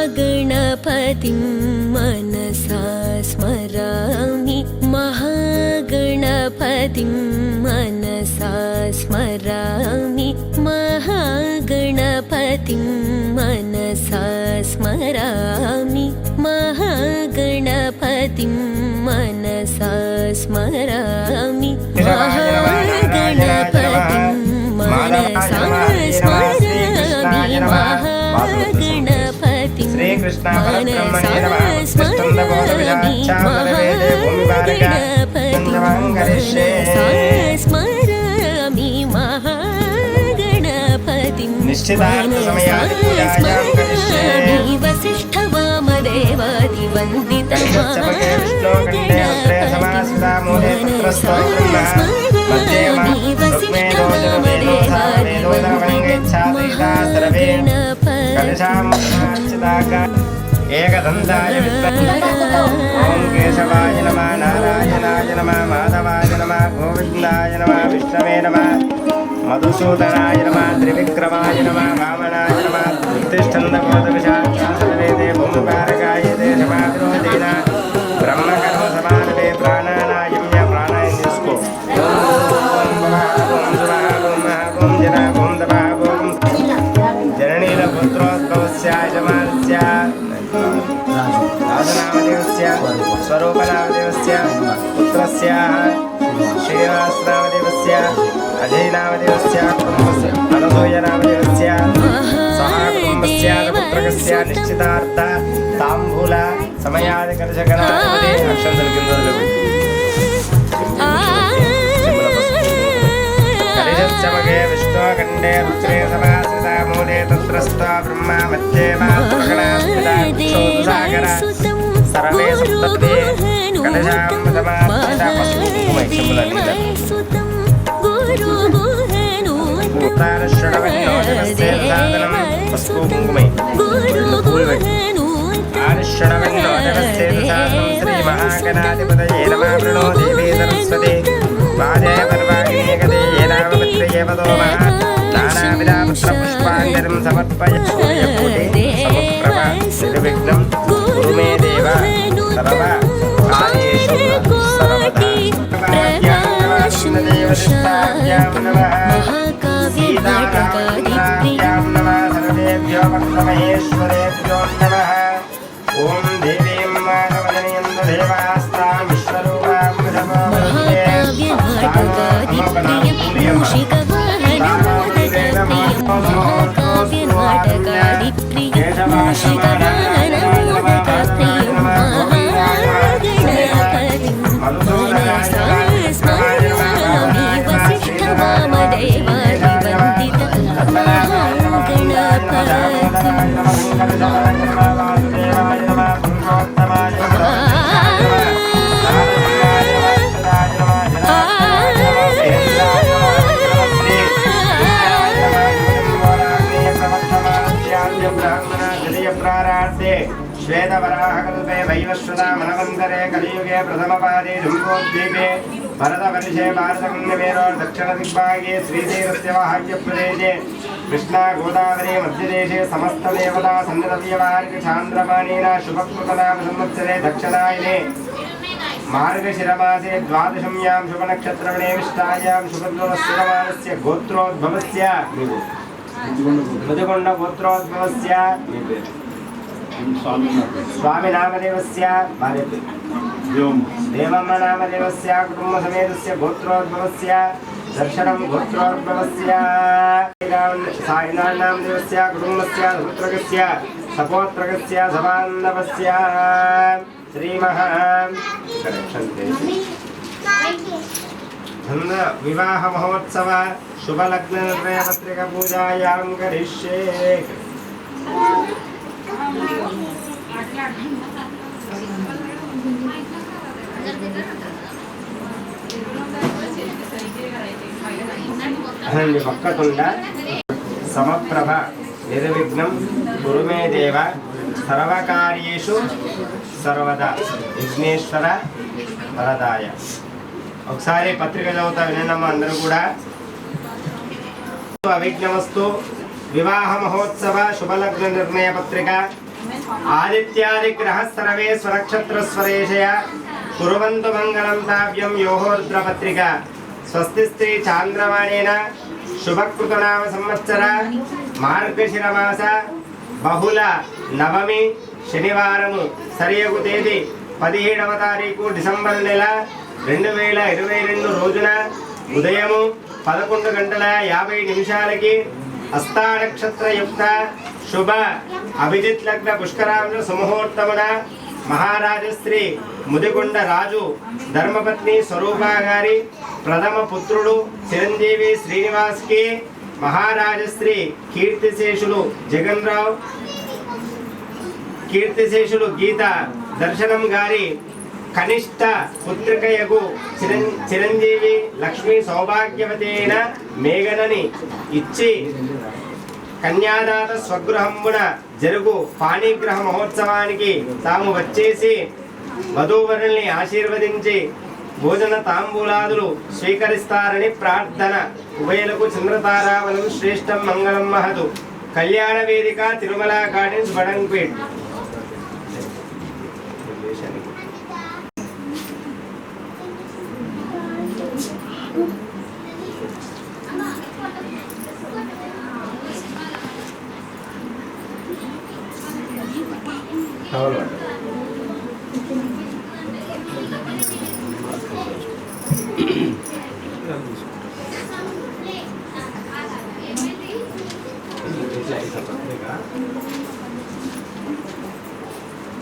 महागणपतिं मनसा स्मरामि महागणपतिं मनसा स्मरामि महागणपतिं मनसा स्मरामि महागणपतिं मनसा स्मरामि महागणपतिं मनसा स्मरामि महागणपतिं श्री कृष्ण परब्रह्मणे नमः स्मरामि महागणपतिं निश्चितार्थ समयादि पूजायां करिष्ये वसिष्ठवामदेवादिवन्दितं एकदन्ताय विद्महे ओं केशवाय नमः नारायणाय नमः माधवाय नमः गोविन्दाय नमः विष्णवे नमः मधुसूदनाय नमः त्रिविक्रमाय नमः वामनाय नमः उत्तिष्ठन्दबोधविशालवेदे भूमिकारकाय देशमाविरोधेन ब्रह्मकर्म समानवे प्राणानायं य प्राणाय निष्को ओं जना ओं दभा ओं जननीलपुत्रोद्भवस्य यजमानस्य राजनामदेवस्य स्वरूपनामदेवस्य पुत्रस्य श्रीनिवासनामदेवस्य अजयनामदेवस्य कुटुम्बस्य अनसूयनामदेवस्य सह कुटुम्बस्य पुत्रकस्य निश्चितार्थ ताम्बूल समयादिकलशगणाधिपते अक्षन्तल किन्दुरलु कलिशच्चमगे विष्णुखण्डे रुद्रे समाश्रिता मूले तत्रस्था ब्रह्मा मध्ये मातृगणास्मिता क्षोदसागर सर्वे सप्तपदे कलशामृतमाश्रिता पशुकुमैक्षमुलनिता षडवन्नोजनस्येदसादनं पशुकुङ्कुमै आरुष्षडवन्नोजनस्येदसादनं श्रीमहागणाधिपतये नमः प्रणो देवी सरस्वती वाजे पर्वागिने गते येनावपत्र्ये वदो महा नानाविधपुष्पाञ्जलिं समर्पय सूर्यकोटे समुप्रभा निर्विघ्नं कुरु मे देव सर्व कार्येषु सर्वदा सीतारामनाभ्यां नमः सर्वेभ्यो भक्तमहेश्वरेभ्यो नमः ॐ देवीं मानवजनयं देवास्तां विश्वरूपां प्रथमवन्दे श्वेतवराहकल्पे वैवस्वता मनवन्तरे कलियुगे प्रथमपादे जम्बोद्वीपे भरतवर्षे भारतखण्डमेरो दक्षिणदिग्भागे श्रीशैलस्य वाह्यप्रदेशे कृष्णा गोदावरी मध्यदेशे समस्तदेवता सन्निधव्यवहारिकचान्द्रमाणेन शुभकृतनाम संवत्सरे दक्षिणायने मार्गशिरमासे द्वादशम्यां शुभनक्षत्रगणे विष्टायां शुभद्रवस्थिरमानस्य गोत्रोद्भवस्य मुदिगोण्ड गोत्रोद्भवस्य स्वामी नामदेवस्य देवम्म नामदेवस्य कुटुम्बसमेतस्य गोत्रोद्भवस्य दर्शनं गोत्रोद्भवस्य सायिनाथ नामदेवस्य कुटुम्बस्य सुपुत्रकस्य सपोत्रकस्य सबान्धवस्य धन विवाह महोत्सव शुभ लग्न निर्णय पत्रिका पूजायां करिष्ये वक्रतुंड समप्रभ निर्विघ्नं कुरु मे देव सर्वकार्येषु सर्वदा विघ्नेश्वर वरदाय ఒకసారి పత్రిక చదువుతా వినండి అందరూ కూడా అవిఘ్నమస్తు వివాహ మహోత్సవ శుభలగ్న నిర్ణయ పత్రిక ఆదిత్యాది గ్రహ సర్వే స్వనక్షత్ర స్వరేషయ కుర్వంతు మంగళం తావ్యం యోహోర్ద్ర పత్రిక స్వస్తి స్త్రీ చాంద్రమాణేన శుభకృతనామ సంవత్సర మార్గశిర మాస బహుళ నవమి శనివారము సరియగు తేదీ 17వ తారీఖు డిసెంబర్ నెల 2022 రోజున ఉదయము 11:50 హస్తా నక్షత్ర యుక్త శుభ అభిజిత్ లగ్న పుష్కరాంశ సుముహూర్తమున మహారాజశ్రీ ముదిగొండ రాజు ధర్మపత్ని స్వరూపా గారి ప్రథమ పుత్రుడు చిరంజీవి శ్రీనివాస్ కి మహారాజశ్రీ కీర్తిశేషులు జగన్ రావు కీర్తిశేషులు గీత దర్శనం గారి కనిష్ట పుత్రికయగు చిరంజీవి లక్ష్మీ సౌభాగ్యవతేన మేఘనని ఇచ్చి కన్యాదాత స్వగృహమున జరుగు పాణిగ్రహ మహోత్సవానికి తాము వచ్చేసి వధూవరుల్ని ఆశీర్వదించి భోజన తాంబూలాదులు స్వీకరిస్తారని ప్రార్థన ఉభయలకు చంద్రతారావనం శ్రేష్టం మంగళం మహదు కళ్యాణ వేదిక తిరుమల గార్డెన్స్ బడంగ్పేట్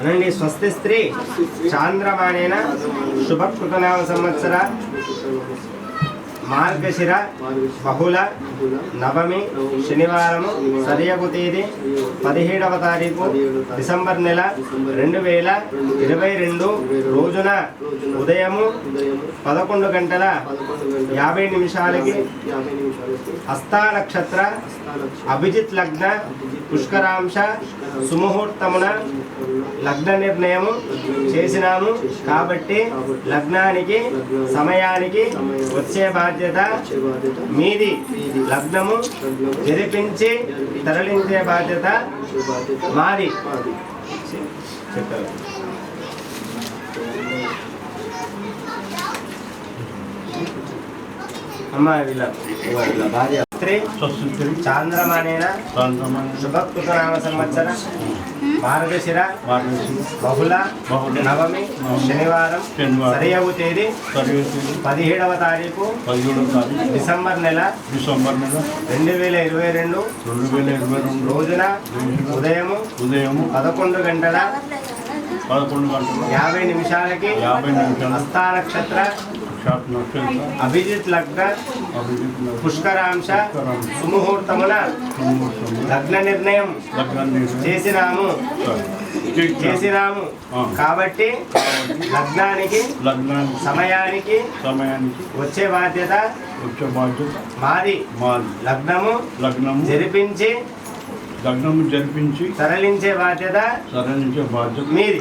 అనండి స్వస్తి స్త్రీ చాంద్రమాణేన శుభకృతనామ సంవత్సర మార్గశిర బహుళ నవమి శనివారము సరియగు తేదీ 17వ తారీఖు డిసెంబర్ నెల 2022 రోజున ఉదయము 11:50 హస్తా నక్షత్ర అభిజిత్ లగ్న పుష్కరాంశ సుముహూర్తమున లగ్న నిర్ణయము చేసినాము కాబట్టి లగ్నానికి సమయానికి వచ్చే బాధ్యత మీది లగ్నము జరిపించి తరలించే బాధ్యత మాది చెప్పారు అమ్మ వీళ్ళ భార్య చాంద్రమాణేన శుభకృతనామ సంవత్సర మార్గశిర బహుళ నవమి శనివారం సరియగు తేదీ 17వ తారీఖు డిసెంబర్ నెల 2022 రోజున ఉదయము 11:50 హస్తా నక్షత్ర అభిజిత్ లగ్న పుష్కరాంశ సుముహూర్తమున లగ్న నిర్ణయం చేసినాము కాబట్టి లగ్నానికి సమయానికి వచ్చే బాధ్యత మాది లగ్నము జరిపించి తరలించే బాధ్యత మీది